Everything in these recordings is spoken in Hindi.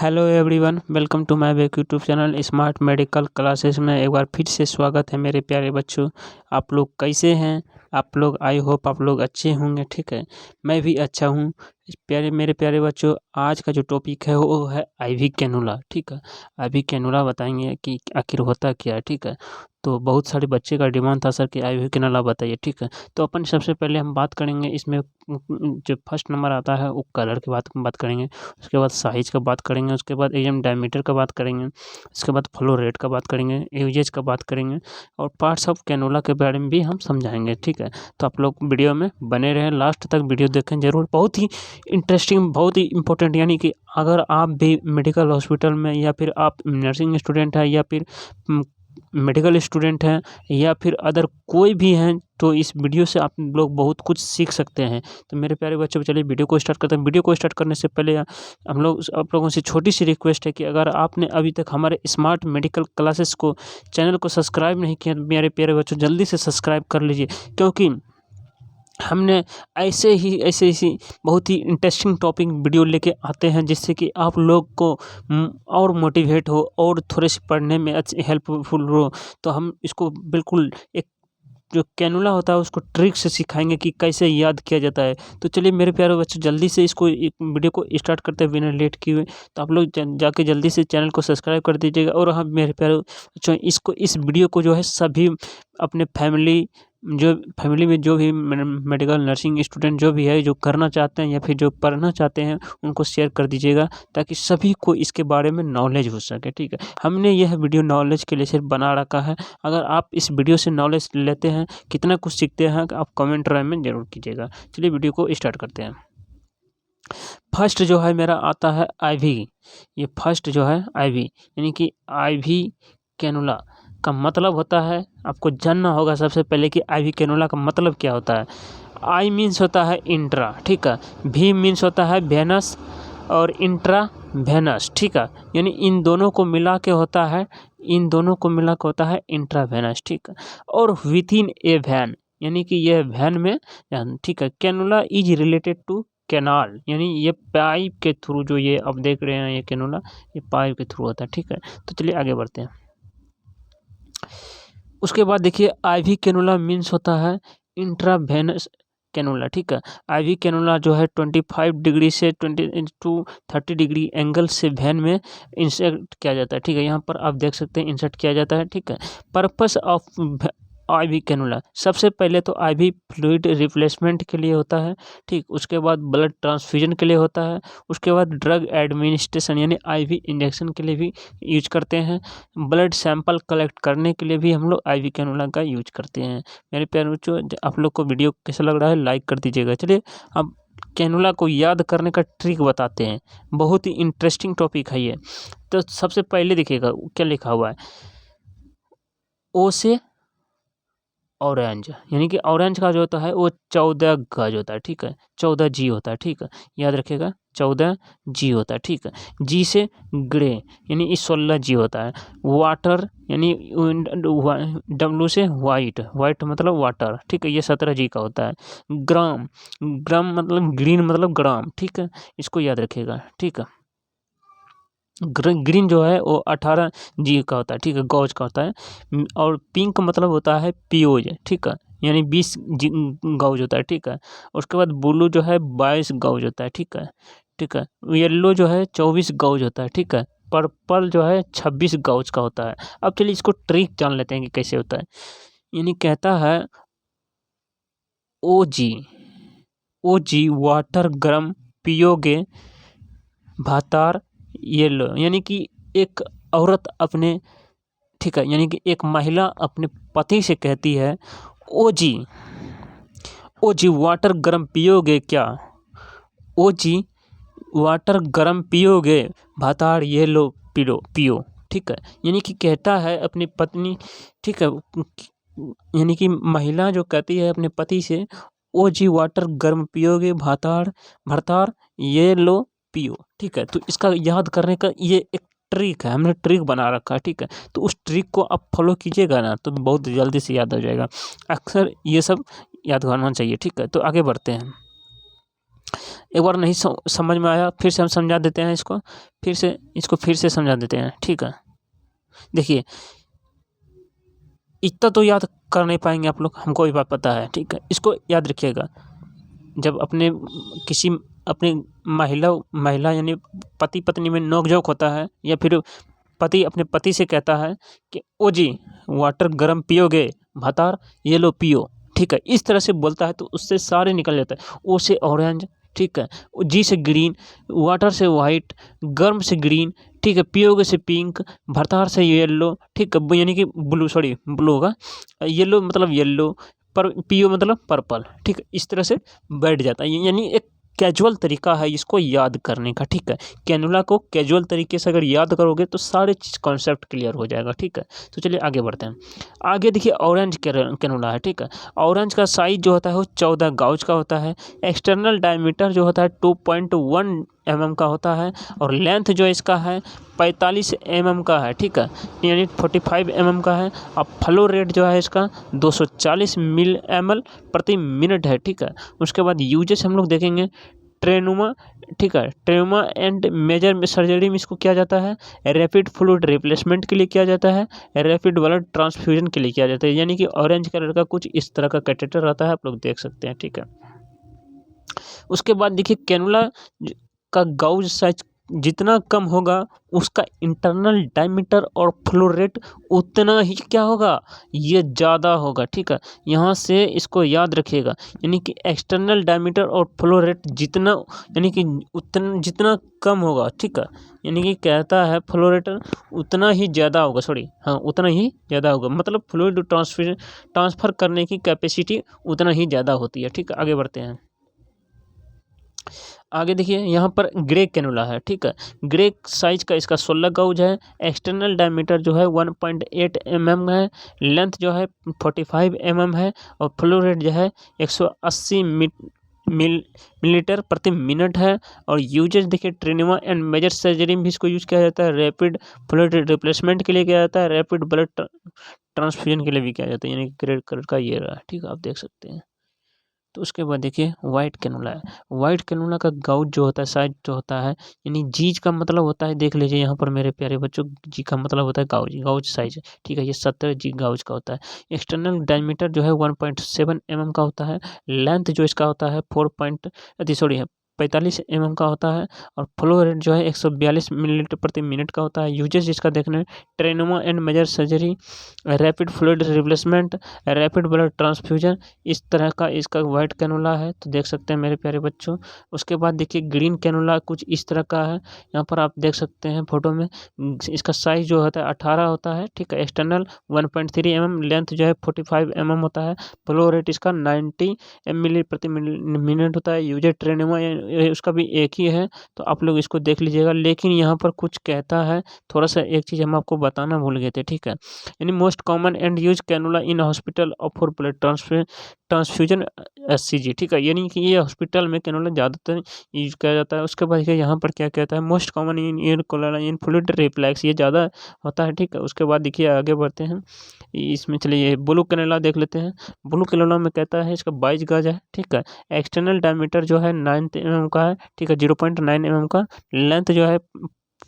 Hello everyone, welcome to my back YouTube channel smart medical classes में एक बार फिर से स्वागत है मेरे प्यारे बच्चों। आप लोग कैसे हैं? आप लोग आई होप आप लोग अच्छे होंगे। ठीक है, मैं भी अच्छा हूँ। मेरे प्यारे बच्चों, आज का जो टॉपिक है वो है आईवी कैनुला। ठीक है, आईवी कैनुला बताएंगे कि आखिर होता क्या है। ठीक है, तो बहुत सारे बच्चे का डिमांड था सर कि आईवी कैनुला बताइए। ठीक है, तो अपन सबसे पहले हम बात करेंगे इसमें जो फर्स्ट नंबर आता है वो कलर की बात करेंगे। उसके बाद साइज का बात करेंगे, उसके बाद एम डायमीटर का बात करेंगे, उसके बाद फ्लो रेट का बात करेंगे, यूजेज का बात करेंगे और पार्ट्स ऑफ कैनुला के बारे में भी हम समझाएंगे। ठीक है, तो आप लोग वीडियो में बने रहें, लास्ट तक वीडियो देखें जरूर। बहुत ही इंटरेस्टिंग, बहुत ही इंपॉर्टेंट, यानी कि अगर आप भी मेडिकल हॉस्पिटल में या फिर आप नर्सिंग स्टूडेंट हैं या फिर मेडिकल स्टूडेंट हैं या फिर अदर कोई भी हैं, तो इस वीडियो से आप लोग बहुत कुछ सीख सकते हैं। तो मेरे प्यारे बच्चों, चलिए वीडियो को स्टार्ट करते हैं। वीडियो को स्टार्ट करने से पहले आप लोगों से छोटी सी रिक्वेस्ट है कि अगर आपने अभी तक हमारे स्मार्ट मेडिकल क्लासेस को चैनल को सब्सक्राइब नहीं किया तो मेरे प्यारे बच्चों जल्दी से सब्सक्राइब कर लीजिए, क्योंकि हमने ऐसे ही बहुत ही इंटरेस्टिंग टॉपिक वीडियो लेके आते हैं जिससे कि आप लोग को और मोटिवेट हो और थोड़े से पढ़ने में अच्छे हेल्पफुल हो। तो हम इसको बिल्कुल एक जो कैनुला होता है उसको ट्रिक से सिखाएंगे कि कैसे याद किया जाता है। तो चलिए मेरे प्यारे बच्चों, जल्दी से इसको एक वीडियो को स्टार्ट करते हैं बिना लेट किए हुए। तो आप लोग जाके जल्दी से चैनल को सब्सक्राइब कर दीजिएगा। और हाँ मेरे प्यारे बच्चों, इस वीडियो को जो है सभी अपने फैमिली में जो भी मेडिकल नर्सिंग स्टूडेंट जो भी है, जो करना चाहते हैं या फिर जो पढ़ना चाहते हैं, उनको शेयर कर दीजिएगा ताकि सभी को इसके बारे में नॉलेज हो सके। ठीक है, हमने यह वीडियो नॉलेज के लिए सिर्फ बना रखा है। अगर आप इस वीडियो से नॉलेज लेते हैं, कितना कुछ सीखते हैं, आप कमेंट में जरूर कीजिएगा। चलिए वीडियो को स्टार्ट करते हैं। फर्स्ट जो है मेरा आता है आईवी। ये फर्स्ट जो है आईवी, यानी कि आईवी कैनुला का मतलब होता है, आपको जानना होगा सबसे पहले कि आईवी कैनुला का मतलब क्या होता है। आई मीन्स होता है इंट्रा, ठीक है। भी मीन्स होता है वेनस और इंट्रा वेनस, ठीक है। यानी इन दोनों को मिला के होता है इंट्रावेनस, ठीक है। और विथ इन ए वैन, यानी कि यह वैन में, ठीक है। Cannula is related to canal, यानी ये पाइप के थ्रू, जो ये आप देख रहे हैं ये कैनुला, ये पाइप के थ्रू होता है। ठीक है, तो चलिए आगे बढ़ते हैं। उसके बाद देखिए आईवी कैनुला मीन्स होता है इंट्रावेनस कैनुला, ठीक है। आईवी कैनुला जो है 25 डिग्री से 20 टू 30 डिग्री एंगल से वैन में इंसर्ट किया जाता है। ठीक है, यहाँ पर आप देख सकते हैं इंसर्ट किया जाता है। ठीक है, पर्पस ऑफ आईवी कैनुला, सबसे पहले तो आईवी फ्लूइड रिप्लेसमेंट के लिए होता है। ठीक, उसके बाद ब्लड ट्रांसफ्यूजन के लिए होता है। उसके बाद ड्रग एडमिनिस्ट्रेशन यानी आईवी इंजेक्शन के लिए भी यूज करते हैं। ब्लड सैंपल कलेक्ट करने के लिए भी हम लोग आईवी कैनुला का यूज करते हैं। मेरे प्यारे बच्चों, आप लोग को वीडियो कैसा लग रहा है लाइक कर दीजिएगा। चलिए अब कैनुला को याद करने का ट्रिक बताते हैं, बहुत ही इंटरेस्टिंग टॉपिक है ये। तो सबसे पहले देखिएगा क्या लिखा हुआ है, ओ से ऑरेंज, यानी कि ऑरेंज का जो होता है वो 14 गज होता है। ठीक है, 14 जी होता है। ठीक है, याद रखिएगा 14 जी होता है। ठीक है, जी से ग्रे यानी ये 16 जी होता है। वाटर यानी डब्लू से वाइट मतलब वाटर, ठीक है, ये 17 जी का होता है। ग्राम मतलब ग्रीन मतलब ग्राम, ठीक है, इसको याद रखिएगा। ठीक है, ग्रीन जो है वो 18 जी का होता है। ठीक है, गौज का होता है। और पिंक मतलब होता है पियोज, ठीक है, यानी 20 गौज होता है। ठीक है, उसके बाद ब्लू जो है 22 गौज होता है। ठीक है, ठीक है, येलो जो है 24 गौज होता है। ठीक है, पर्पल जो है 26 गौज का होता है। अब चलिए इसको ट्रिक जान लेते हैं कि कैसे होता है। यानी कहता है ओ जी वाटर गर्म पियोगे भातार येलो, यानी कि एक औरत अपने, ठीक है, यानी कि एक महिला अपने पति से कहती है ओ जी वाटर गर्म पियोगे क्या, ओ जी वाटर गर्म पियोगे भातार येलो पियो। ठीक है, यानी कि कहता है अपनी पत्नी, ठीक है, यानी कि महिला जो कहती है अपने पति से ओ जी वाटर गर्म पियोगे भरतार ये लो पियो। ठीक है, तो इसका याद करने का ये एक ट्रिक है, हमने ट्रिक बना रखा है। ठीक है, तो उस ट्रिक को आप फॉलो कीजिएगा ना तो बहुत जल्दी से याद हो जाएगा। अक्सर ये सब याद करना चाहिए। ठीक है, तो आगे बढ़ते हैं। एक बार नहीं समझ में आया फिर से हम समझा देते हैं इसको फिर से समझा देते हैं, ठीक है। देखिए इतना तो याद कर नहीं पाएंगे आप लोग, हमको ये बात पता है, ठीक है। इसको याद रखिएगा, जब अपनी महिला यानी पति पत्नी में नोक-झोंक होता है या फिर पति अपने पति से कहता है कि ओ जी वाटर गर्म पियोगे भतार, ये लो पियो, ठीक है। इस तरह से बोलता है तो उससे सारे निकल जाता है। ओ से ऑरेंज, ठीक है, जी से ग्रीन, वाटर से वाइट, गर्म से ग्रीन, ठीक है, पियोगे से पिंक, भरतार से येलो, ठीक है, यानी कि ब्लू होगा, येलो मतलब येलो, पर पियो मतलब पर्पल, ठीक है। इस तरह से बैठ जाता है, यानी एक कैजुअल तरीका है इसको याद करने का, ठीक है। कैनुला को कैजुअल तरीके से अगर याद करोगे तो सारे चीज कॉन्सेप्ट क्लियर हो जाएगा, ठीक है। तो चलिए आगे बढ़ते हैं। आगे देखिए ऑरेंज कैनुला है, ठीक है। ऑरेंज का साइज जो होता है वो 14 गाउज का होता है। एक्सटर्नल डायमीटर जो होता है 2.1 mm का होता है और लेंथ जो इसका है 45 mm का है, ठीक है, यानी 45 mm का है। अब फ्लो रेट जो है इसका 240 ml प्रति मिनट है, ठीक है। उसके बाद यूजेस हम लोग देखेंगे ट्रेनुमा, ठीक है, ट्रेनुमा एंड मेजर में सर्जरी में इसको किया जाता है। रैपिड फ्लूइड रिप्लेसमेंट के लिए किया जाता है, रैपिड ब्लड ट्रांसफ्यूजन के लिए किया जाता है, यानी कि ऑरेंज कलर का कुछ इस तरह का कैटेटर आता है, आप लोग देख सकते हैं, ठीक है। उसके बाद देखिए कैनुला का गाउज साइज जितना कम होगा उसका इंटरनल डायमीटर और फ्लो रेट उतना ही क्या होगा, ये ज़्यादा होगा, ठीक है। यहाँ से इसको याद रखिएगा, यानी कि एक्सटर्नल डायमीटर और फ्लो रेट जितना यानी कि उतना जितना कम होगा, ठीक है, यानी कि कहता है फ्लो रेट उतना ही ज़्यादा होगा, उतना ही ज़्यादा होगा, मतलब फ्लूइड ट्रांसफ़र करने की कैपेसिटी उतना ही ज़्यादा होती है, ठीक है। आगे बढ़ते हैं। आगे देखिए यहाँ पर ग्रे कैनुला है, ठीक है। ग्रे साइज का इसका 16 गाउज है। एक्सटर्नल डायमीटर जो है 1.8 mm है। लेंथ जो है 45 mm है और फ्लो रेट जो है 180 मिलीलीटर प्रति मिनट है। और यूजेज देखिए ट्रेनिमा एंड मेजर सर्जरी में भी इसको यूज किया जाता है। रैपिड फ्लूइड रिप्लेसमेंट के लिए किया जाता है, रैपिड ब्लड ट्रांसफ्यूजन के लिए भी किया जाता है, यानी कि ग्रे कलर का ये रहा, ठीक है, आप देख सकते हैं। तो उसके बाद देखिए वाइट कैनुला है। वाइट कैनुला का गाउज जो होता है, साइज जो होता है, यानी जीज का मतलब होता है, देख लीजिए यहाँ पर मेरे प्यारे बच्चों, जी का मतलब होता है गाउज साइज, ठीक है। ये 70 जी गाउज का होता है। एक्सटर्नल डायमीटर जो है 1.7 mm का होता है। लेंथ जो इसका होता है 45 mm का होता है और फ्लो रेट जो है 142 मिलीलीटर प्रति मिनट का होता है। यूजेस जिसका देखना है trauma and major surgery, rapid fluid replacement, rapid blood transfusion, इस तरह का इसका वाइट कैनुला है, तो देख सकते हैं मेरे प्यारे बच्चों। उसके बाद देखिए ग्रीन कैनुला कुछ इस तरह का है, यहाँ पर आप देख सकते हैं फोटो में। इसका साइज जो होता है 18 होता है, ठीक है। एक्सटर्नल 1.3 mm, लेंथ जो है 45 mm होता है। फ्लो रेट इसका 90 ml प्रति मिनट होता है। यूजर ट्रेनोमा उसका भी एक ही है, तो आप लोग इसको देख लीजिएगा। लेकिन यहाँ पर कुछ कहता है, थोड़ा सा एक चीज़ हम आपको बताना भूल गए थे, ठीक है। यानी most common and use cannula in hospital for blood transfusion SCG, ठीक है, यानी कि ये हॉस्पिटल में कैनुला ज़्यादातर यूज किया जाता है। उसके बाद यहाँ पर क्या कहता है, most common in Cola in fluid reflex, ये ज़्यादा होता है, ठीक है। उसके बाद देखिए आगे बढ़ते हैं, इसमें चलिए ब्लू कैनुला देख लेते हैं। ब्लू कैनुला में कहता है इसका 22 गज है, ठीक है। एक्सटर्नल डायमीटर जो है 9 mm का है, ठीक है, 0.9 mm का। लेंथ जो है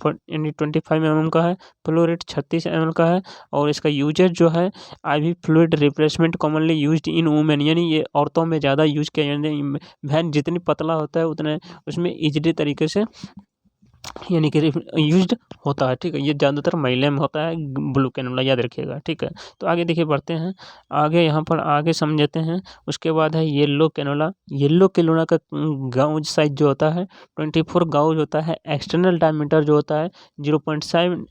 25 mm का है। फ्लो रेट 36 ml का है और इसका यूजेज जो है IV fluid replacement commonly used in women, यानी ये औरतों में ज़्यादा यूज किया, यानी बहन जितनी पतला होता है उतने उसमें ईजिली तरीके से यानी कि यूज्ड होता है, ठीक है। ये ज़्यादातर महिला में होता है, ब्लू कैनुला याद रखिएगा, ठीक है। तो आगे देखिए बढ़ते हैं आगे, यहाँ पर आगे समझते हैं। उसके बाद है येलो कैनुला। येलो कैनुला का गाउज साइज जो होता है 24 गाउज होता है। एक्सटर्नल डायमीटर जो होता है 0.7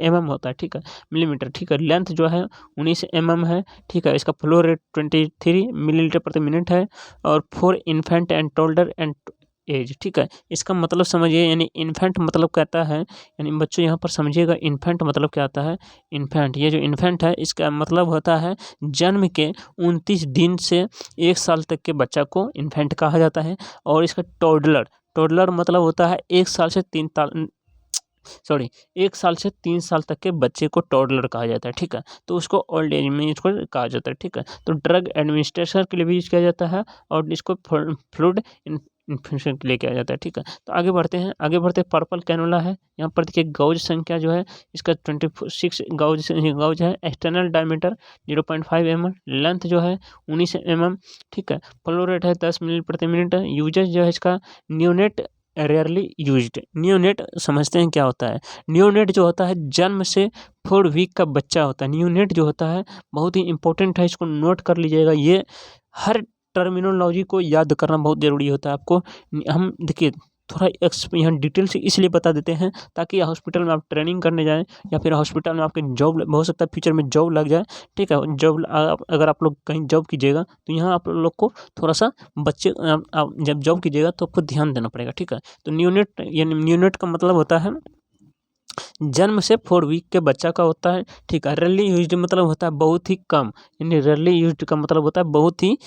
mm होता है, ठीक है, मिलीमीटर, ठीक है। लेंथ जो है 19 mm है, ठीक है। इसका फ्लो रेट 23 मिलीलीटर प्रति मिनट है और for infant and toddler and age, ठीक है। इसका मतलब समझिए, यानी इन्फेंट मतलब कहता है, यानी बच्चों यहाँ पर समझिएगा इन्फेंट मतलब क्या आता है। इन्फेंट, ये जो इन्फेंट है इसका मतलब होता है जन्म के 29 दिन से 1 साल तक के बच्चा को इन्फेंट कहा जाता है। और इसका टोडलर मतलब होता है 1 साल से सॉरी 1 साल से 3 साल तक के बच्चे को टॉडलर कहा जाता है, ठीक है। तो उसको ओल्ड एज में इसको कहा जाता है, ठीक है। तो ड्रग एडमिनिस्ट्रेशन के लिए भी यूज़ किया जाता है और इसको फ्लूइड इन्फेक्शन के लिए किया जाता है, ठीक है। तो आगे बढ़ते हैं, पर्पल कैनुला है। यहाँ पर देखिए गॉज संख्या जो है इसका 26 गॉज है। एक्सटर्नल डायमीटर 0.5 mm, लेंथ जो है 19 mm, ठीक है। फ्लो रेट है 10 मिली प्रति मिनट। यूजेज जो है इसका न्यूनेट रेयरली यूज्ड। नियोनेट समझते हैं क्या होता है? नियोनेट जो होता है जन्म से 4 वीक का बच्चा होता है। नियोनेट जो होता है बहुत ही इंपॉर्टेंट है, इसको नोट कर लीजिएगा। ये हर टर्मिनोलॉजी को याद करना बहुत ज़रूरी होता है आपको। हम देखिए थोड़ा यहाँ डिटेल से इसलिए बता देते हैं ताकि हॉस्पिटल में आप ट्रेनिंग करने जाएँ या फिर हॉस्पिटल में आपके जॉब हो सकता है फ्यूचर में जॉब लग जाए, ठीक है। जॉब अगर आप लोग कहीं जॉब कीजिएगा तो यहाँ आप लोग को थोड़ा सा बच्चे आप जब जॉब कीजिएगा तो आपको ध्यान देना पड़ेगा, ठीक है। तो न्यूनेट यानी न्यूनेट का मतलब होता है जन्म से 4 वीक के बच्चा का होता है, ठीक है। रेयरली यूज्ड मतलब होता है बहुत ही कम, यानी रेयरली यूज्ड का मतलब होता है बहुत ही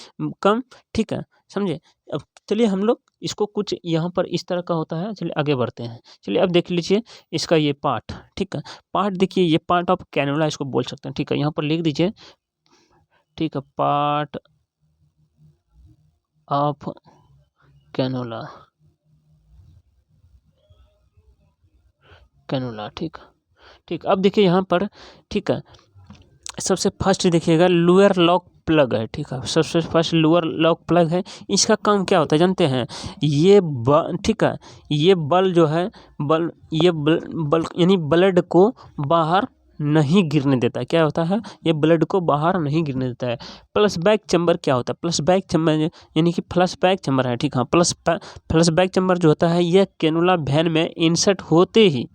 कम, ठीक है, समझे। अब चलिए हम लोग इसको कुछ यहाँ पर इस तरह का होता है। चलिए आगे बढ़ते हैं। चलिए अब देख लीजिए इसका ये पार्ट, ठीक है। पार्ट देखिए ये पार्ट ऑफ कैनुला इसको बोल सकते हैं, ठीक है। यहाँ पर लिख दीजिए, ठीक है, पार्ट ऑफ कैनुला, ठीक। अब देखिए यहाँ पर, ठीक है, सबसे फर्स्ट देखिएगा लोअर लॉक प्लग है, ठीक है। सबसे फर्स्ट लोअर लॉक प्लग है। इसका काम क्या होता है जानते हैं? ये ठीक है, ये बल जो है ये बल यानी ब्लड को बाहर नहीं गिरने देता है। क्या होता है? ये ब्लड को बाहर नहीं गिरने देता है। प्लस बैक चैम्बर क्या होता है? प्लस बैक चैम्बर यानी कि फ्लश बैक चैम्बर है, ठीक है। फ्लश बैक चैम्बर जो होता है यह कैनुला वैन में इंसर्ट होते ही,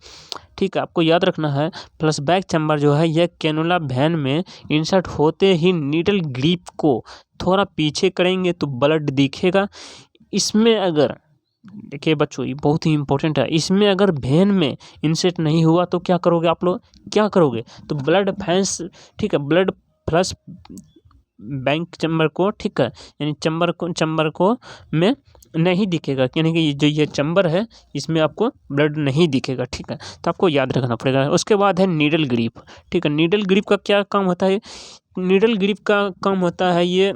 ठीक है, आपको याद रखना है फ्लश बैक चैम्बर जो है यह कैनुला वैन में इंसर्ट होते ही नीडल ग्रिप को थोड़ा पीछे करेंगे तो ब्लड दिखेगा। इसमें अगर देखिए बच्चों ये बहुत ही इंपॉर्टेंट है, इसमें अगर वेन में इंसर्ट नहीं हुआ तो क्या करोगे आप लोग? क्या करोगे? तो ब्लड फैंस, ठीक है, ब्लड फ्लश बैंक चैम्बर को, ठीक है, यानी चैम्बर को में नहीं दिखेगा, यानी कि जो ये चैम्बर है इसमें आपको ब्लड नहीं दिखेगा, ठीक है। तो आपको याद रखना पड़ेगा। उसके बाद है नीडल ग्रिप, ठीक है। नीडल ग्रिप का क्या काम होता है? नीडल ग्रिप का काम होता है ये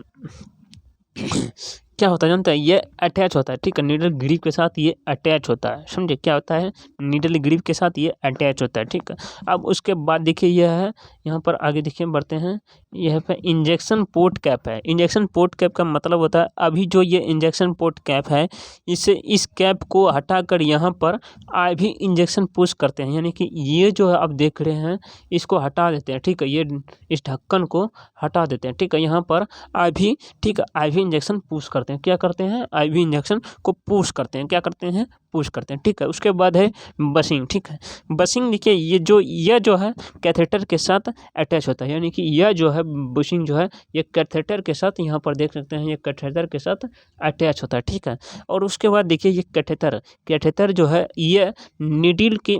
क्या होता है जानते हैं? ये अटैच होता है, ठीक है। नीडल ग्रिप के साथ ये अटैच होता है, समझे क्या होता है? नीडल ग्रिप के साथ ये अटैच होता है, ठीक है। अब उसके बाद देखिए यह है, यहाँ पर आगे देखिए बढ़ते हैं, यह पे इंजेक्शन पोर्ट कैप है। इंजेक्शन पोर्ट कैप का मतलब होता है अभी जो ये इंजेक्शन पोर्ट कैप है इस कैप को हटाकर यहाँ पर आईवी इंजेक्शन पुश करते हैं, यानी कि ये जो है आप देख रहे हैं इसको हटा देते हैं, ठीक है। ये इस ढक्कन को हटा देते हैं, ठीक है। यहाँ पर आईवी, ठीक है, आईवी इंजेक्शन पुश करते हैं। क्या करते हैं? आईवी इंजेक्शन को पुश करते हैं। क्या करते हैं? पुश करते हैं, ठीक है। उसके बाद है बसिंग, ठीक है। बसिंग देखिए यह जो है कैथेटर के साथ अटैच होता है, यानी कि यह जो है बुशिंग जो है ये कैथेटर के साथ, यहाँ पर देख सकते हैं ये कैथेटर के साथ अटैच होता है, ठीक है। और उसके बाद देखिए ये कैथेटर जो है ये नीडल की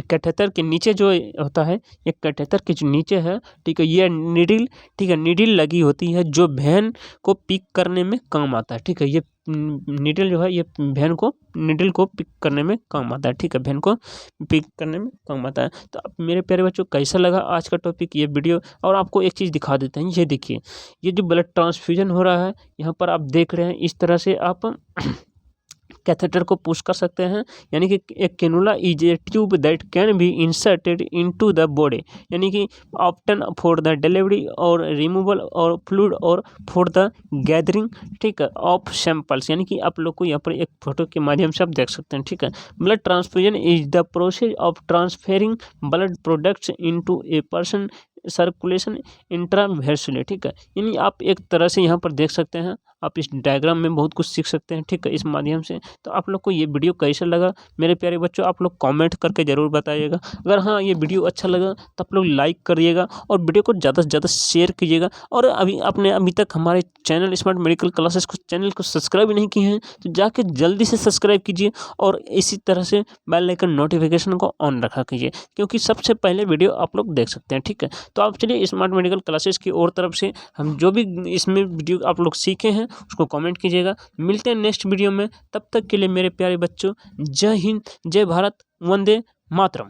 कैथेटर के नीचे जो होता है, ये कैथेटर के जो नीचे है, ठीक है, ये नीडल, ठीक है, नीडल लगी होती है जो वेन को पिक करने में काम आता है, ठीक है। ये नीडल जो है ये नीडल को पिक करने में काम आता है, ठीक है, वेन को पिक करने में काम आता है। तो अब मेरे प्यारे बच्चों कैसा लगा आज का टॉपिक ये वीडियो? और आपको एक चीज़ दिखा देते हैं, ये देखिए ये जो ब्लड ट्रांसफ्यूजन हो रहा है यहाँ पर आप देख रहे हैं, इस तरह से आप कैथेटर को पुश कर सकते हैं, यानी कि एक cannula is a tube that can be inserted into the body, यानी कि ऑप्टन फॉर द डिलीवरी और रिमूवल और फ्लूइड और फॉर द गैदरिंग, ठीक है, ऑफ सैंपल्स, यानी कि आप लोग को यहाँ पर एक फोटो के माध्यम से आप देख सकते हैं, ठीक है। Blood transfusion is the process of transferring blood products into a person circulation intravascular, ठीक है। यानी आप एक तरह से यहाँ पर देख सकते हैं, आप इस डायग्राम में बहुत कुछ सीख सकते हैं, ठीक है, इस माध्यम से। तो आप लोग को ये वीडियो कैसा लगा मेरे प्यारे बच्चों? आप लोग कमेंट करके ज़रूर बताइएगा। अगर हाँ ये वीडियो अच्छा लगा तो आप लोग लाइक करिएगा और वीडियो को ज़्यादा से ज़्यादा शेयर कीजिएगा। और अभी तक हमारे चैनल स्मार्ट मेडिकल क्लासेस को चैनल को सब्सक्राइब नहीं किए हैं तो जाके जल्दी से सब्सक्राइब कीजिए और इसी तरह से बेल आइकन नोटिफिकेशन को ऑन रखा कीजिए, क्योंकि सबसे पहले वीडियो आप लोग देख सकते हैं, ठीक है। तो आप चलिए स्मार्ट मेडिकल क्लासेस की और तरफ से हम जो भी इसमें वीडियो आप लोग सीखे हैं उसको कमेंट कीजिएगा। मिलते हैं नेक्स्ट वीडियो में, तब तक के लिए मेरे प्यारे बच्चों जय हिंद, जय भारत, वंदे मातरम।